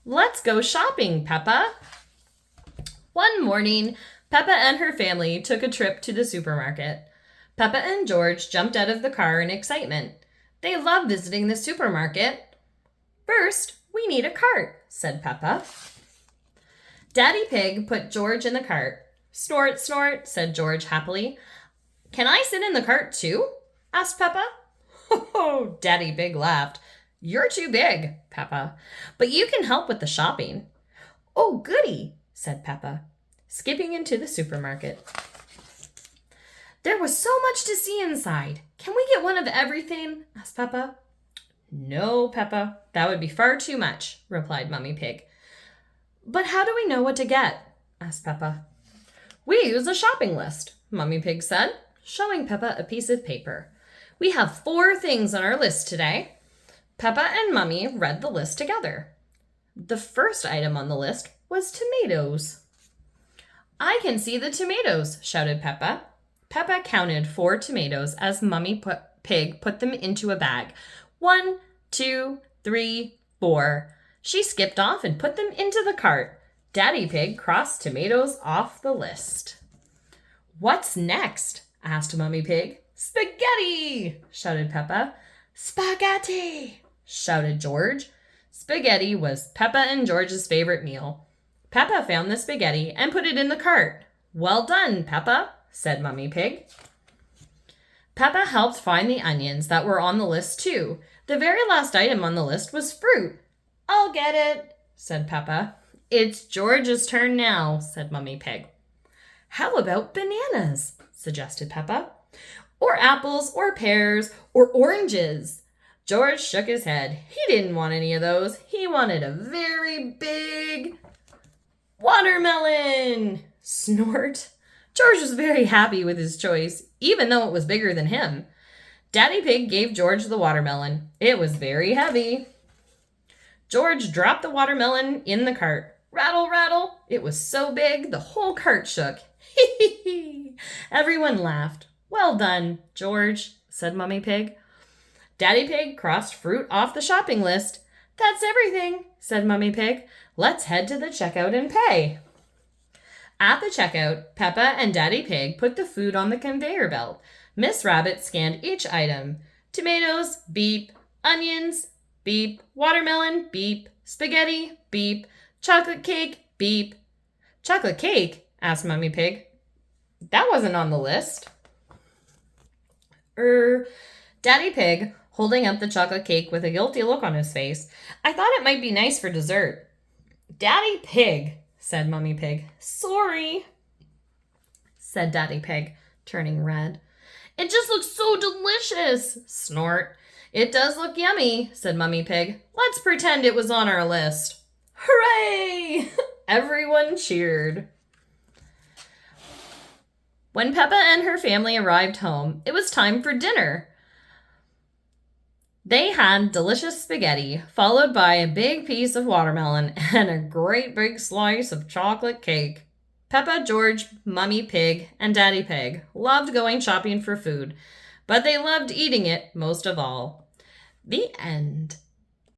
Let's go shopping, Peppa. One morning, Peppa and her family took a trip to the supermarket. Peppa and George jumped out of the car in excitement. They love visiting the supermarket. First, we need a cart, said Peppa. Daddy Pig put George in the cart. Snort, snort, said George happily. Can I sit in the cart too? Asked Peppa. Oh, Daddy Pig laughed. You're too big, Peppa, but you can help with the shopping. Oh, goody, said Peppa, skipping into the supermarket. There was so much to see inside. Can we get one of everything? Asked Peppa. No, Peppa, that would be far too much, replied Mummy Pig. But how do we know what to get? Asked Peppa. We use a shopping list, Mummy Pig said, showing Peppa a piece of paper. We have 4 things on our list today. Peppa and Mummy read the list together. The first item on the list was tomatoes. I can see the tomatoes, shouted Peppa. Peppa counted 4 tomatoes as Mummy Pig put them into a bag. 1, 2, 3, 4. She skipped off and put them into the cart. Daddy Pig crossed tomatoes off the list. What's next? Asked Mummy Pig. Spaghetti! Shouted Peppa. Spaghetti! Shouted George. Spaghetti was Peppa and George's favorite meal. Peppa found the spaghetti and put it in the cart. Well done, Peppa, said Mummy Pig. Peppa helped find the onions that were on the list too. The very last item on the list was fruit. I'll get it, said Peppa. It's George's turn now, said Mummy Pig. How about bananas? Suggested Peppa. Or apples, or pears, or oranges. George shook his head. He didn't want any of those. He wanted a very big watermelon. Snort. George was very happy with his choice, even though it was bigger than him. Daddy Pig gave George the watermelon. It was very heavy. George dropped the watermelon in the cart. Rattle, rattle. It was so big, the whole cart shook. Hee hee hee. Everyone laughed. Well done, George, said Mummy Pig. Daddy Pig crossed fruit off the shopping list. That's everything, said Mummy Pig. Let's head to the checkout and pay. At the checkout, Peppa and Daddy Pig put the food on the conveyor belt. Miss Rabbit scanned each item. Tomatoes, beep. Onions, beep. Watermelon, beep. Spaghetti, beep. Chocolate cake, beep. Chocolate cake? Asked Mummy Pig. That wasn't on the list. Daddy Pig, holding up the chocolate cake with a guilty look on his face. I thought it might be nice for dessert. Daddy Pig, said Mummy Pig. Sorry, said Daddy Pig, turning red. It just looks so delicious, snort. It does look yummy, said Mummy Pig. Let's pretend it was on our list. Hooray! Everyone cheered. When Peppa and her family arrived home, it was time for dinner. They had delicious spaghetti, followed by a big piece of watermelon and a great big slice of chocolate cake. Peppa, George, Mummy Pig, and Daddy Pig loved going shopping for food, but they loved eating it most of all. The end.